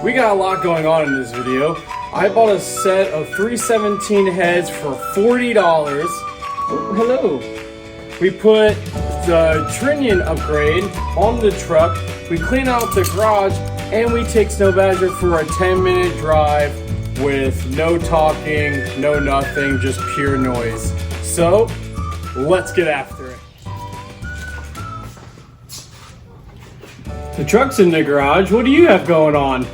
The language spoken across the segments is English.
We got a lot going on in this video. I bought a set of 317 heads for $40. Oh, hello. We put the Trunnion upgrade on the truck. We clean out the garage and we take Snow Badger for a 10-minute drive with no talking, no nothing, just pure noise. So, let's get after it. The truck's in the garage. What do you have going on?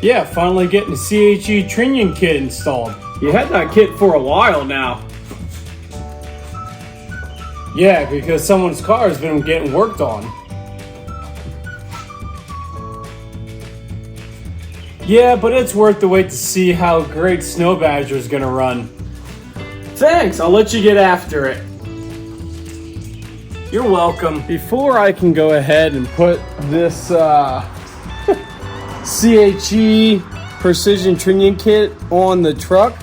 Yeah, finally getting the CHE Trunnion Kit installed. You had that kit for a while now. Yeah, because someone's car has been getting worked on. Yeah, but it's worth the wait to see how great Snow Badger is gonna run. Thanks, I'll let you get after it. You're welcome. Before I can go ahead and put this CHE Precision Trunnion Kit on the truck,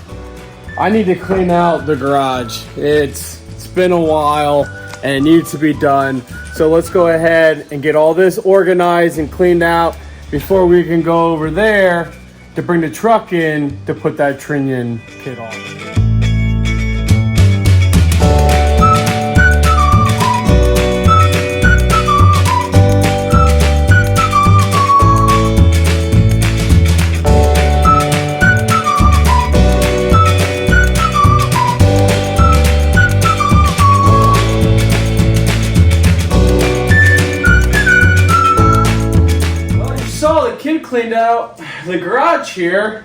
I need to clean out the garage. It's been a while and it needs to be done. So let's go ahead and get all this organized and cleaned out before we can go over there to bring the truck in to put that Trunnion kit on. Cleaned out the garage here,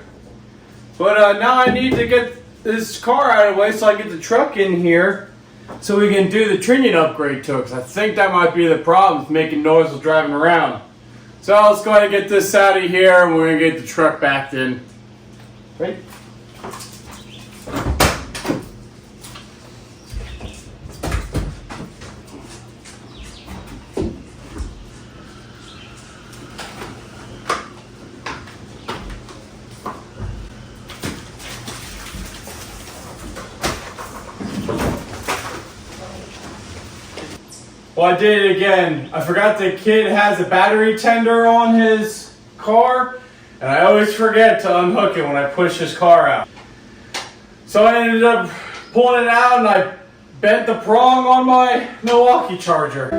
but now I need to get this car out of the way so I get the truck in here so we can do the Trunnion upgrade to it, because I think that might be the problem with making noise while driving around. So let's go ahead and get this out of here and we're going to get the truck back in. Ready? Well, I did it again. I forgot the kid has a battery tender on his car, and I always forget to unhook it when I push his car out. So I ended up pulling it out and I bent the prong on my Milwaukee charger.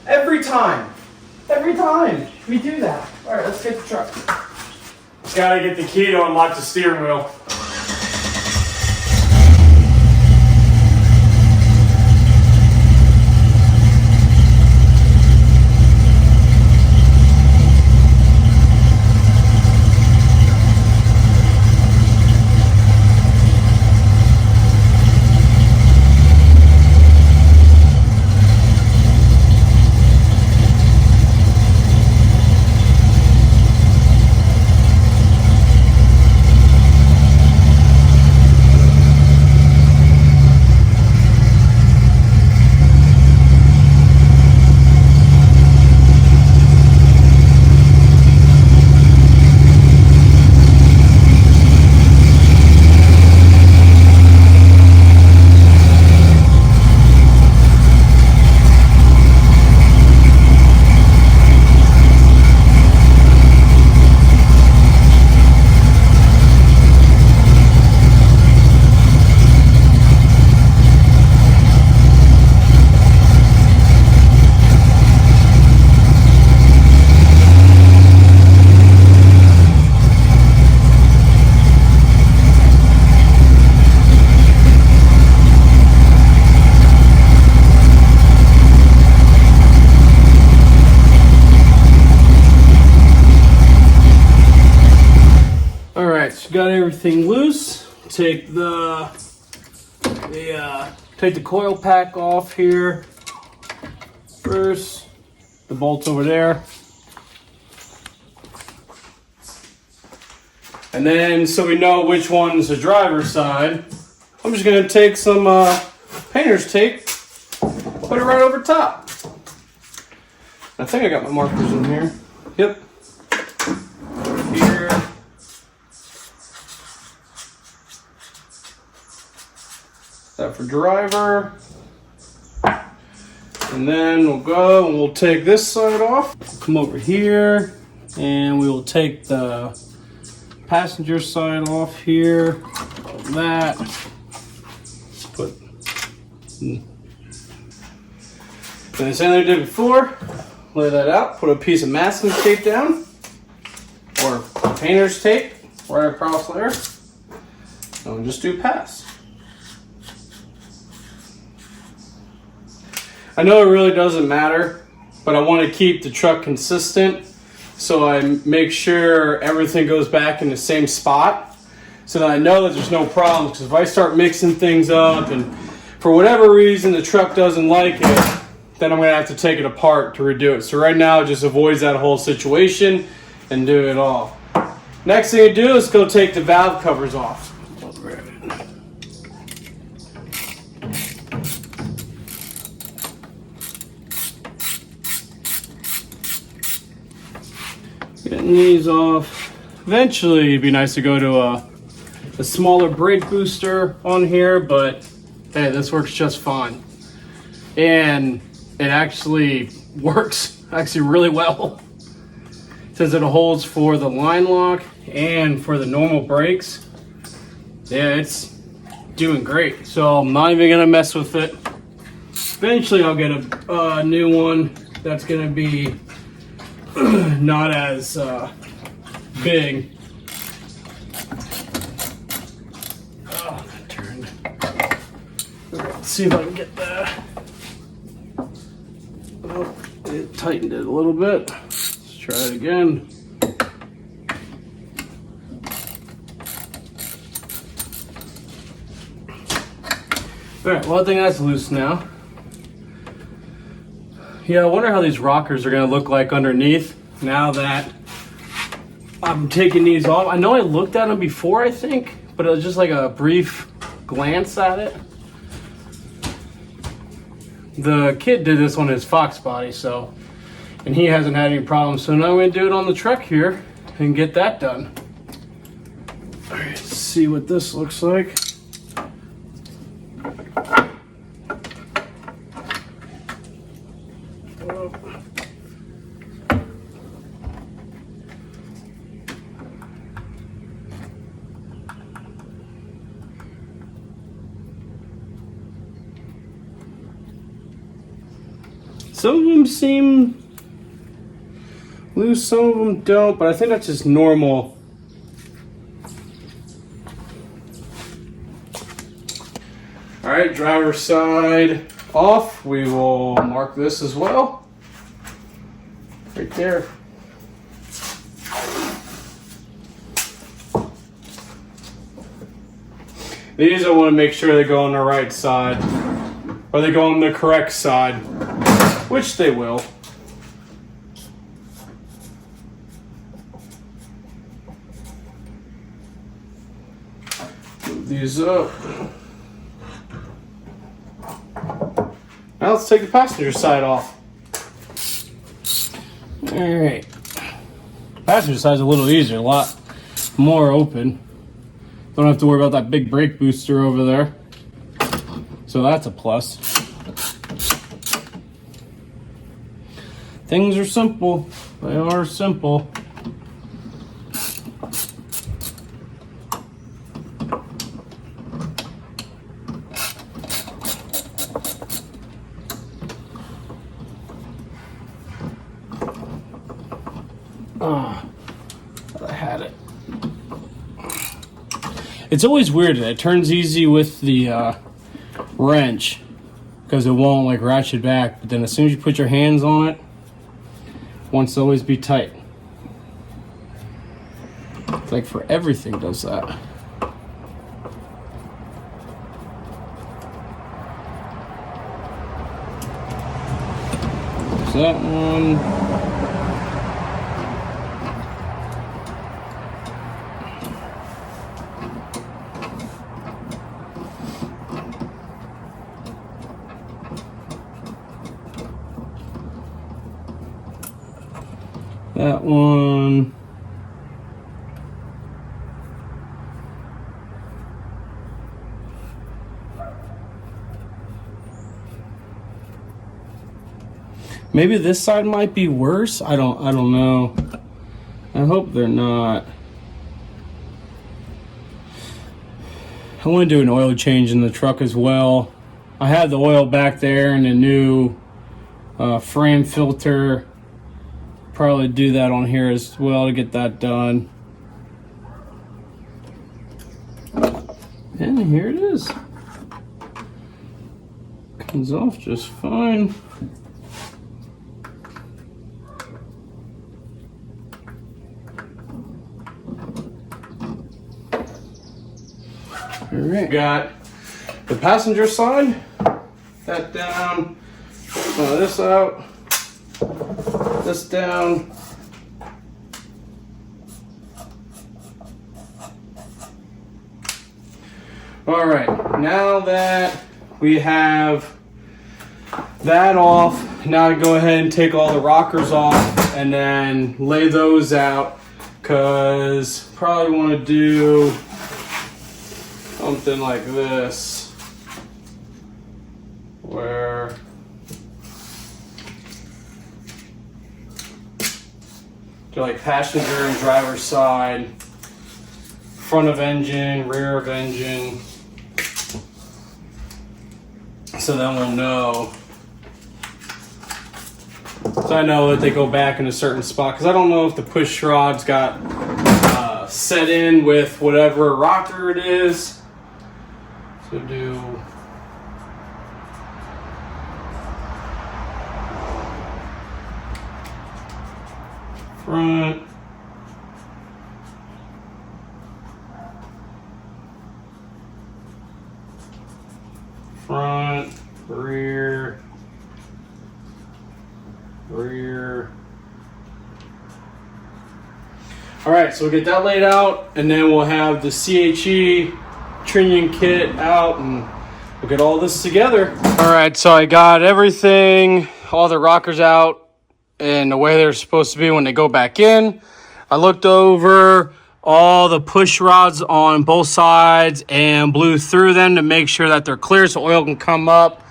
Every time we do that. All right, let's get the truck. Gotta get the key to unlock the steering wheel. Got everything loose. Take the coil pack off here first. The bolt's over there, and then so we know which one's the driver's side, I'm just gonna take some painter's tape, put it right over top. I think I got my markers in here. Yep. Here. That for driver. And then we'll go and we'll take this side off. Come over here and we will take the passenger side off here. That. Put. And the same thing I did before. Lay that out. Put a piece of masking tape down, or painter's tape right across there. And we'll just do pass. I know it really doesn't matter, but I want to keep the truck consistent, so I make sure everything goes back in the same spot so that I know that there's no problems. Because if I start mixing things up and for whatever reason the truck doesn't like it, then I'm going to have to take it apart to redo it. So right now it just avoids that whole situation and do it all. Next thing you do is go take the valve covers off. Getting these off. Eventually it'd be nice to go to a smaller brake booster on here, but hey, this works just fine. And it actually works really well, since it holds for the line lock and for the normal brakes. Yeah, it's doing great. So I'm not even gonna mess with it. Eventually I'll get a new one that's gonna be not as big. Oh, that turned. Let's see if I can get that. Oh, it tightened it a little bit. Let's try it again. All right, well, I think that's loose now. Yeah, I wonder how these rockers are gonna look like underneath now that I'm taking these off. I know I looked at them before, I think, but it was just like a brief glance at it. The kid did this on his Fox body, so, and he hasn't had any problems. So now we're gonna do it on the truck here and get that done. All right, let's see what this looks like. Some of them seem loose, some of them don't, but I think that's just normal. All right, driver's side off. We will mark this as well. Right there. These I want to make sure they go on the right side, or they go on the correct side, which they will. Move these up. Now let's take the passenger side off. All right. Passenger side's a little easier, a lot more open. Don't have to worry about that big brake booster over there. So that's a plus. Things are simple. They are simple. Ah, I had it. It's always weird. It turns easy with the wrench because it won't like ratchet back, but then as soon as you put your hands on it, it wants to always be tight. It's like for everything does that. There's that one. That one. Maybe this side might be worse. I don't know. I hope they're not. I want to do an oil change in the truck as well. I have the oil back there and a new frame filter. Probably do that on here as well to get that done. And here it is. Comes off just fine. All right, got the passenger side, that down, this out, this down. All right, now that we have that off, now I go ahead and take all the rockers off and then lay those out, because probably want to do something like this, where to like passenger and driver side, front of engine, rear of engine, so then we'll know. So I know that they go back in a certain spot, because I don't know if the push rod's got set in with whatever rocker it is. So do front, front, rear, rear. All right, so we'll get that laid out, and then we'll have the CHE Trunnion Kit out, and we'll get all this together. All right, so I got everything, all the rockers out and the way they're supposed to be when they go back in. I looked over all the push rods on both sides and blew through them to make sure that they're clear so oil can come up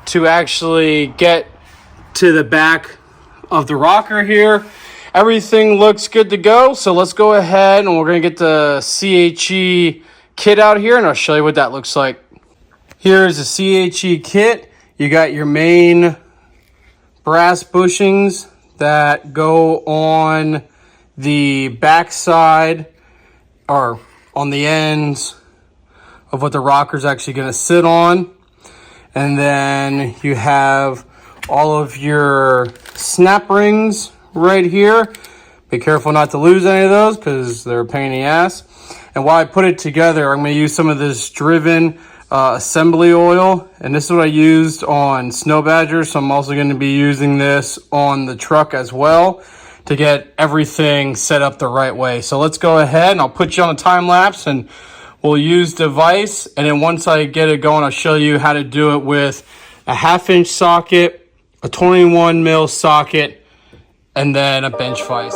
to actually get to the back of the rocker here. Everything looks good to go, so let's go ahead and we're going to get the CHE kit out here, and I'll show you what that looks like. Here's the CHE kit. You got your main brass bushings that go on the back side or on the ends of what the rocker's actually going to sit on. And then you have all of your snap rings right here. Be careful not to lose any of those because they're a pain in the ass. And while I put it together, I'm going to use some of this Driven assembly oil, and this is what I used on Snow Badger, so I'm also going to be using this on the truck as well to get everything set up the right way. So let's go ahead and I'll put you on a time lapse and we'll use the vise, and then once I get it going, I'll show you how to do it with a 1/2-inch socket, a 21 mil socket, and then a bench vise.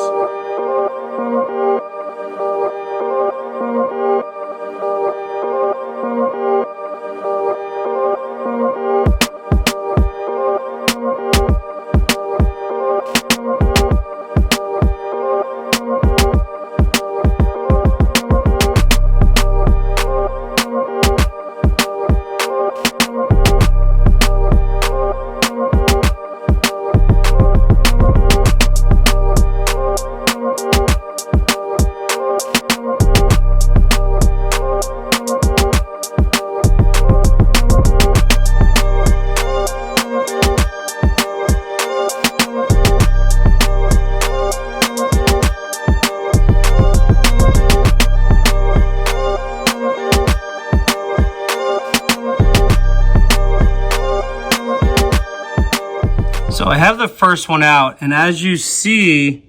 So I have the first one out, and as you see,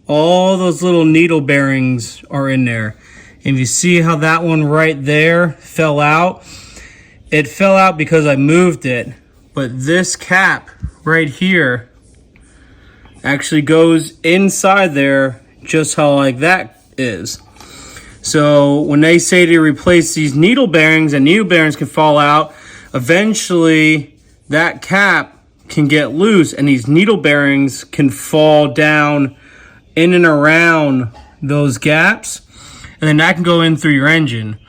all those little needle bearings are in there. And you see how that one right there fell out? It fell out because I moved it, but this cap right here actually goes inside there just how like that is. So when they say to replace these needle bearings, and needle bearings can fall out, eventually that cap can get loose, and these needle bearings can fall down in and around those gaps, and then that can go in through your engine.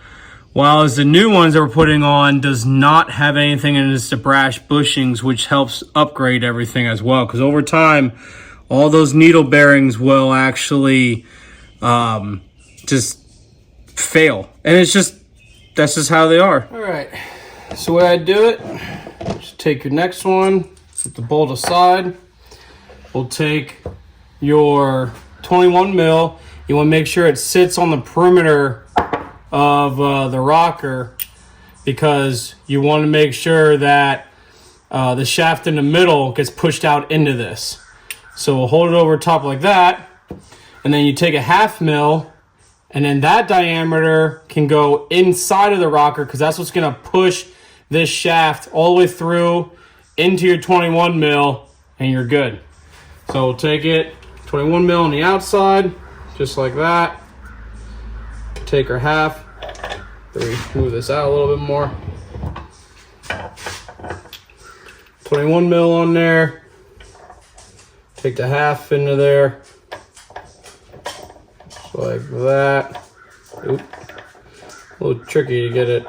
While as the new ones that we're putting on does not have anything in it, it's the brass bushings, which helps upgrade everything as well. Because over time, all those needle bearings will actually just fail. And it's just, that's just how they are. All right, so the way I do it, just take your next one, put the bolt aside. We'll take your 21 mil. You want to make sure it sits on the perimeter of the rocker, because you want to make sure that the shaft in the middle gets pushed out into this. So we'll hold it over top like that, and then you take a 1/2 mil, and then that diameter can go inside of the rocker, because that's what's going to push this shaft all the way through into your 21 mil, and you're good. So we'll take it 21 mil on the outside, just like that. Take our 1/2. Then we move this out a little bit more. 21 mil on there. Take the 1/2 into there. Just like that. Oop. A little tricky to get it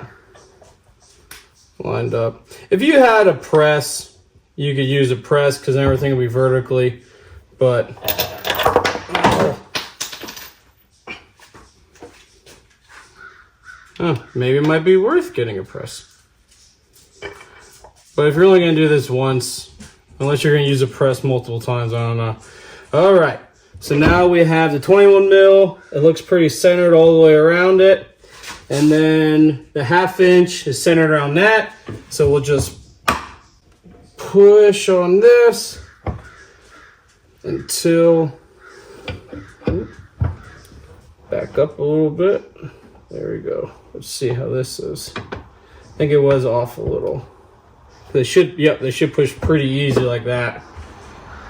lined up. If you had a press, you could use a press, because everything will be vertically, but maybe it might be worth getting a press. But if you're only going to do this once, unless you're going to use a press multiple times, I don't know. All right, so now we have the 21 mil. It looks pretty centered all the way around it. And then the 1/2 inch is centered around that. So we'll just push on this until, back up a little bit. There we go. Let's see how this is. I think it was off a little. They should, yep, they should push pretty easy like that.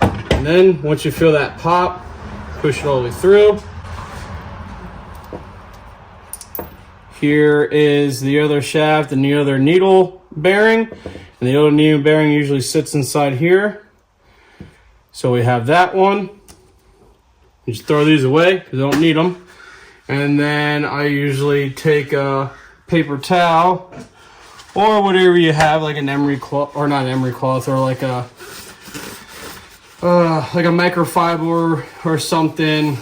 And then once you feel that pop, push it all the way through. Here is the other shaft and the other needle bearing. And the other needle bearing usually sits inside here. So we have that one. You just throw these away because you don't need them. And then I usually take a paper towel or whatever you have, like an emery cloth, or not an emery cloth, or like a microfiber or something.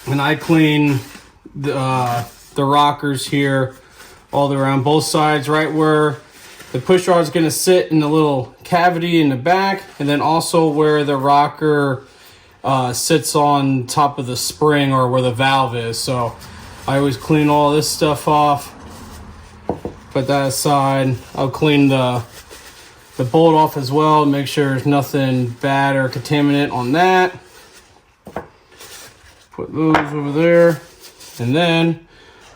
And I clean the rockers here all around both sides, right where the push rod is going to sit in the little cavity in the back, and then also where the rocker sits on top of the spring, or where the valve is. So I always clean all this stuff off, put that aside. I'll clean the bolt off as well, make sure there's nothing bad or contaminant on that. Put those over there, and then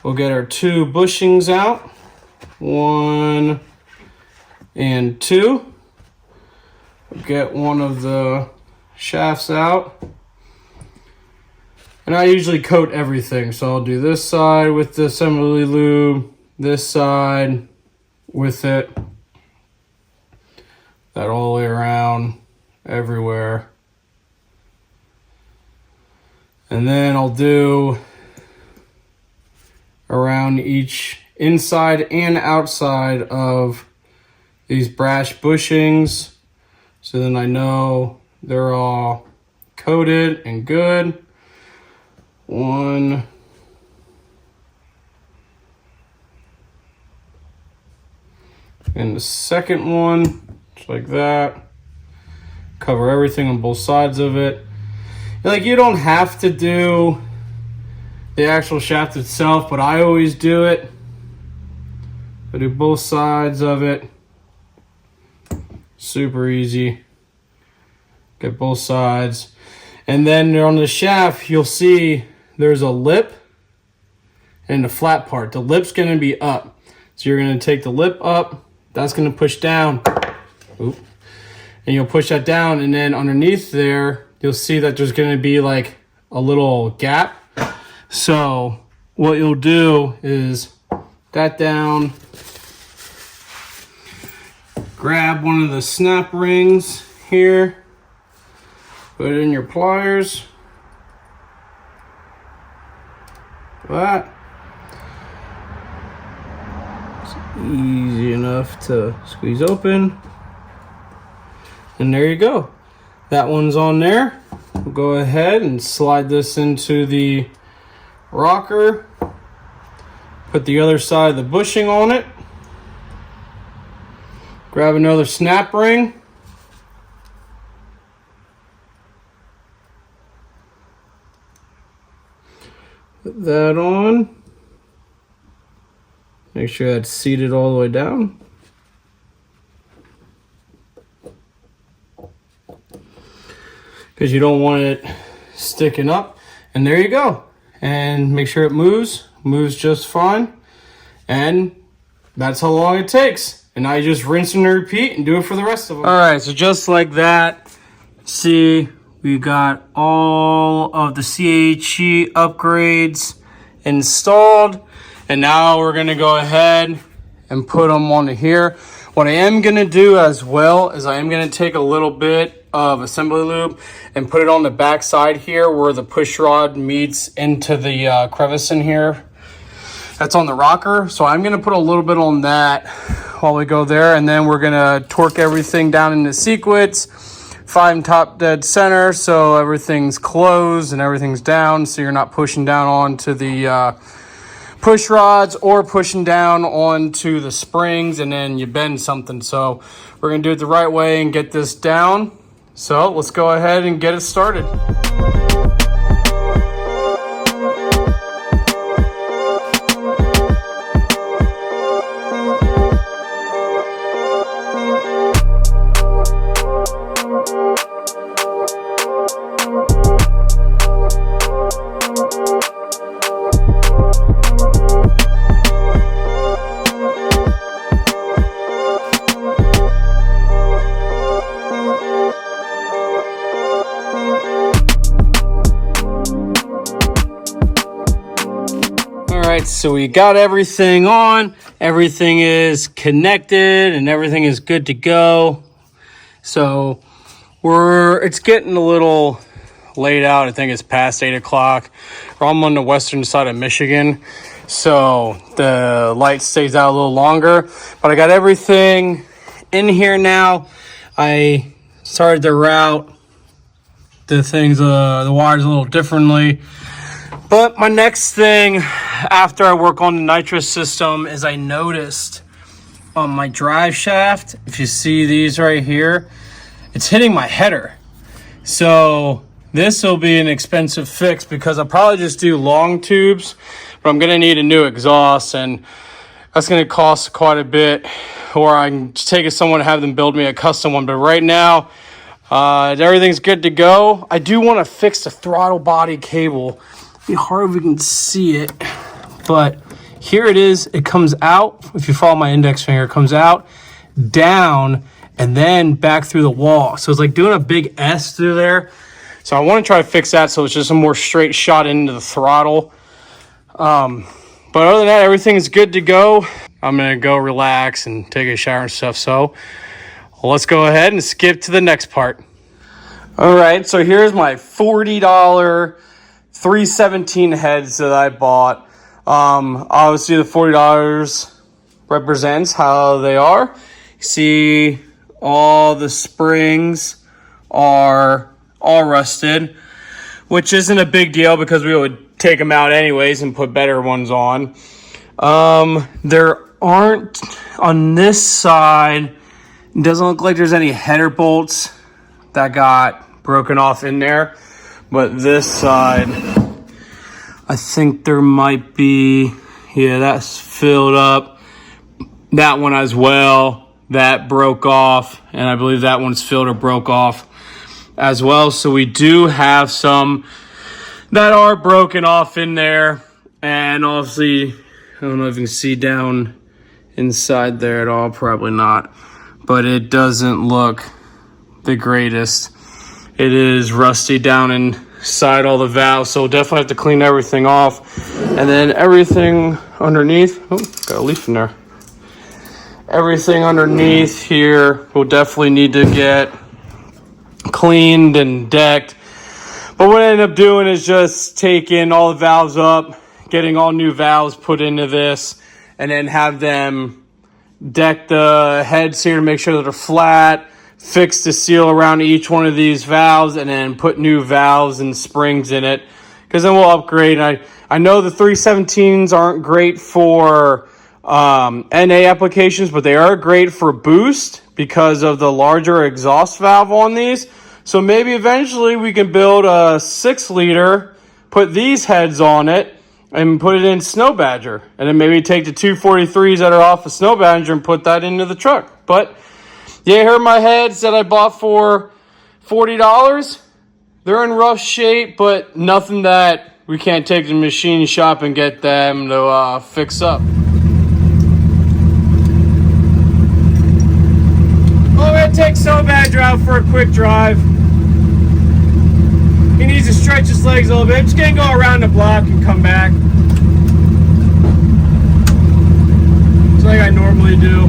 we'll get our 2 bushings out, 1 and 2. We'll get one of the shafts out, and I usually coat everything. So I'll do this side with the assembly lube, this side with it, that all the way around everywhere. And then I'll do around each inside and outside of these brass bushings, so then I know they're all coated and good. 1, and the second one, just like that. Cover everything on both sides of it. Like, you don't have to do the actual shaft itself, but I always do it. I do both sides of it. Super easy. Get both sides. And then on the shaft, you'll see there's a lip and the flat part. The lip's going to be up. So you're going to take the lip up. That's going to push down. Oop. And you'll push that down. And then underneath there, you'll see that there's going to be like a little gap. So what you'll do is that down, grab one of the snap rings here, put it in your pliers, that. It's easy enough to squeeze open, and there you go. That one's on there. We'll go ahead and slide this into the rocker, put the other side of the bushing on it, grab another snap ring, put that on, make sure that's seated all the way down. Because you don't want it sticking up. And there you go. And make sure it moves just fine. And that's how long it takes. And now you just rinse and repeat and do it for the rest of them. All right, so just like that, see, we got all of the CHE upgrades installed. And now we're gonna go ahead and put them onto here. What I am gonna do as well is I am gonna take a little bit of assembly lube and put it on the back side here where the push rod meets into the crevice in here. That's on the rocker. So I'm gonna put a little bit on that while we go there, and then we're gonna torque everything down into sequence, find top dead center so everything's closed and everything's down so you're not pushing down onto the push rods or pushing down onto the springs and then you bend something. So we're gonna do it the right way and get this down. So let's go ahead and get it started. So we got everything on, everything is connected, and everything is good to go. So it's getting a little late out. I think it's past 8 o'clock. I'm on the western side of Michigan, so the light stays out a little longer. But I got everything in here now. I started to route the wires a little differently. But my next thing after I work on the nitrous system is I noticed on my drive shaft, if you see these right here, it's hitting my header. So this will be an expensive fix because I'll probably just do long tubes, but I'm gonna need a new exhaust and that's gonna cost quite a bit, or I can just take it to someone and have them build me a custom one. But right now, everything's good to go. I do wanna fix the throttle body cable. Be hard if we can see it, but here it is. It comes out, if you follow my index finger, it comes out, down, and then back through the wall. So it's like doing a big S through there. So I want to try to fix that so it's just a more straight shot into the throttle. But other than that, everything is good to go. I'm gonna go relax and take a shower and stuff. So let's go ahead and skip to the next part. All right, so here's my $40 317 heads that I bought. Obviously the $40 represents how they are. See, all the springs are all rusted, which isn't a big deal because we would take them out anyways and put better ones on. There aren't, on this side, it doesn't look like there's any header bolts that got broken off in there. But this side, I think there might be, yeah, that's filled up. That one as well, that broke off. And I believe that one's filled or broke off as well. So we do have some that are broken off in there. And obviously, I don't know if you can see down inside there at all, probably not. But it doesn't look the greatest. It is rusty down inside all the valves, so we'll definitely have to clean everything off. And then everything underneath, oh, got a leaf in there. Everything underneath here will definitely need to get cleaned and decked. But what I ended up doing is just taking all the valves up, getting all new valves put into this, and then have them deck the heads here to make sure that they're flat, fix the seal around each one of these valves, and then put new valves and springs in it. Because then we'll upgrade. I know the 317s aren't great for NA applications, but they are great for boost because of the larger exhaust valve on these. So maybe eventually we can build a 6-liter, put these heads on it, and put it in Snow Badger. And then maybe take the 243s that are off of Snow Badger and put that into the truck. But yeah, here are my heads that I bought for $40. They're in rough shape, but nothing that we can't take to the machine shop and get them to fix up. Well, we're gonna take Snow Badger out for a quick drive. He needs to stretch his legs a little bit. I'm just gonna go around the block and come back. Just like I normally do.